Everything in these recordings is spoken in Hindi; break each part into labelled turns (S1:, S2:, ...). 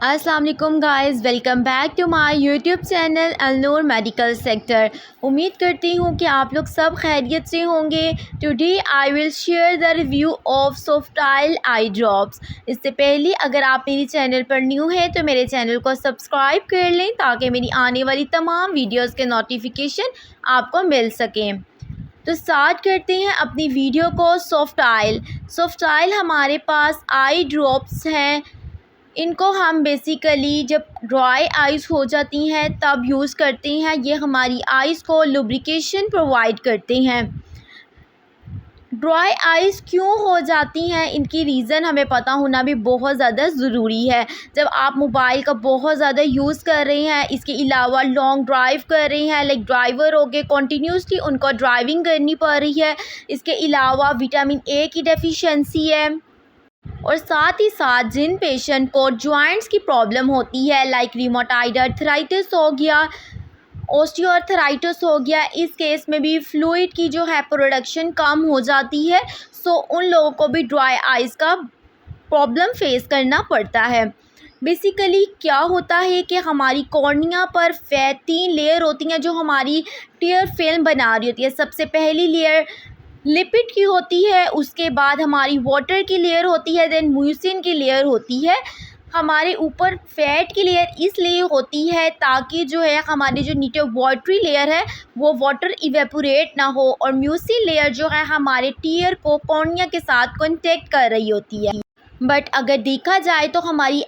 S1: अस्सलाम वालेकुम guys, welcome back to my YouTube channel Alnoor medical sector. उम्मीद करती हूँ कि आप लोग सब खैरियत से होंगे। Today I will share the review of Softile eye drops. इससे पहले अगर आप मेरी चैनल पर न्यू हैं तो मेरे चैनल को सब्सक्राइब कर लें ताकि मेरी आने वाली तमाम वीडियोज़ के नोटिफिकेशन आपको मिल सकें। तो स्टार्ट करते हैं अपनी वीडियो को। सॉफ्टाइल हमारे पास आई ड्रॉप्स हैं। इनको हम बेसिकली जब ड्राई आइज़ हो जाती हैं तब यूज़ करते हैं। ये हमारी आइज़ को लुब्रिकेशन प्रोवाइड करते हैं। ड्राई आइज़ क्यों हो जाती हैं, इनकी रीज़न हमें पता होना भी बहुत ज़्यादा ज़रूरी है। जब आप मोबाइल का बहुत ज़्यादा यूज़ कर रहे हैं, इसके अलावा लॉन्ग ड्राइव कर रहे हैं, लाइक ड्राइवर हो गए, कंटिन्यूसली उनको ड्राइविंग करनी पड़ रही है। इसके अलावा विटामिन ए की डेफिशिएंसी है। और साथ ही साथ जिन पेशेंट को जॉइंट्स की प्रॉब्लम होती है, लाइक रिमोटाइड आर्थराइटिस हो गया, ओस्टियोआर्थराइटिस हो गया, इस केस में भी फ्लूइड की जो है प्रोडक्शन कम हो जाती है। सो उन लोगों को भी ड्राई आइज़ का प्रॉब्लम फेस करना पड़ता है। बेसिकली क्या होता है कि हमारी कॉर्निया पर 3 लेयर होती हैं जो हमारी टीयर फिल्म बना रही होती है। सबसे पहली लेयर लिपिड की होती है, उसके बाद हमारी वाटर की लेयर होती है, देन म्यूसिन की लेयर होती है। हमारे ऊपर फैट की लेयर इसलिए होती है ताकि जो है हमारी जो नीचे वाटरी लेयर है वो वाटर इवेपोरेट ना हो, और म्यूसिन लेयर जो है हमारे टीयर को कॉर्निया के साथ कॉन्टेक्ट कर रही होती है। बट अगर देखा जाए तो हमारी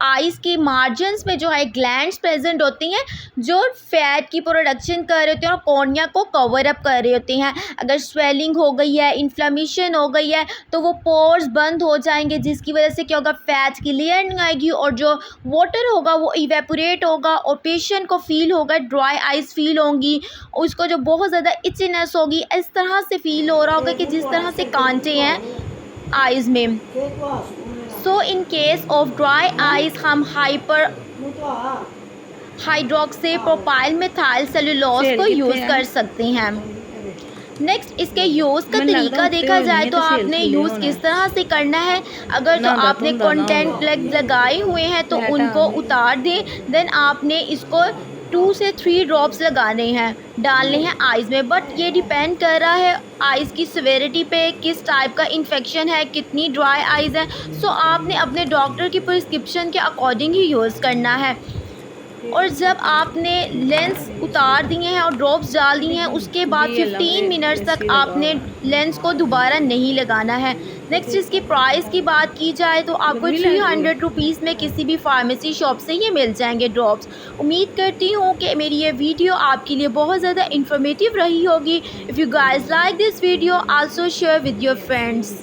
S1: आइज़ के मार्जिन्स में जो है ग्लैंड्स प्रेजेंट होती हैं जो फैट की प्रोडक्शन कर रहे होते हैं और कॉर्निया को कवर अप कर रहे होते हैं। अगर स्वेलिंग हो गई है, इन्फ्लेमेशन हो गई है, तो वो पोर्स बंद हो जाएंगे, जिसकी वजह से क्या होगा, फैट की लेयर नहीं आएगी और जो वाटर होगा वो इवेपोरेट होगा और पेशेंट को फील होगा, ड्राई आइज़ फील होंगी, उसको जो बहुत ज़्यादा इचनेस होगी, इस तरह से फील हो रहा होगा कि जिस तरह से कांटे हैं आइज़ में। So in case of dry eyes हम hyper hydroxy propyl methyl cellulose को यूज़ कर सकते हैं। नेक्स्ट, इसके यूज़ का तरीका देखा जाए तो आपने यूज़ किस तरह से करना है। अगर तो आपने कंटेंट लगाए हुए हैं तो उनको उतार दें, देन आपने इसको 2 से 3 ड्रॉप्स लगाने हैं, डालने हैं आइज़ में। बट ये डिपेंड कर रहा है आइज़ की सिविरिटी पे, किस टाइप का इन्फेक्शन है, कितनी ड्राई आइज़ है। सो आपने अपने डॉक्टर की प्रिस्क्रिप्शन के अकॉर्डिंग ही यूज़ करना है। और जब आपने लेंस उतार दिए हैं और ड्रॉप्स डाल दिए हैं, उसके बाद 15 मिनट्स तक आपने लेंस को दोबारा नहीं लगाना है। नेक्स्ट, इसकी प्राइस की बात की जाए तो आपको 300 रुपीज़ में किसी भी फार्मेसी शॉप से ये मिल जाएंगे ड्रॉप्स। उम्मीद करती हूँ कि मेरी ये वीडियो आपके लिए बहुत ज़्यादा इन्फॉर्मेटिव रही होगी। If you guys like this video, also share with your friends.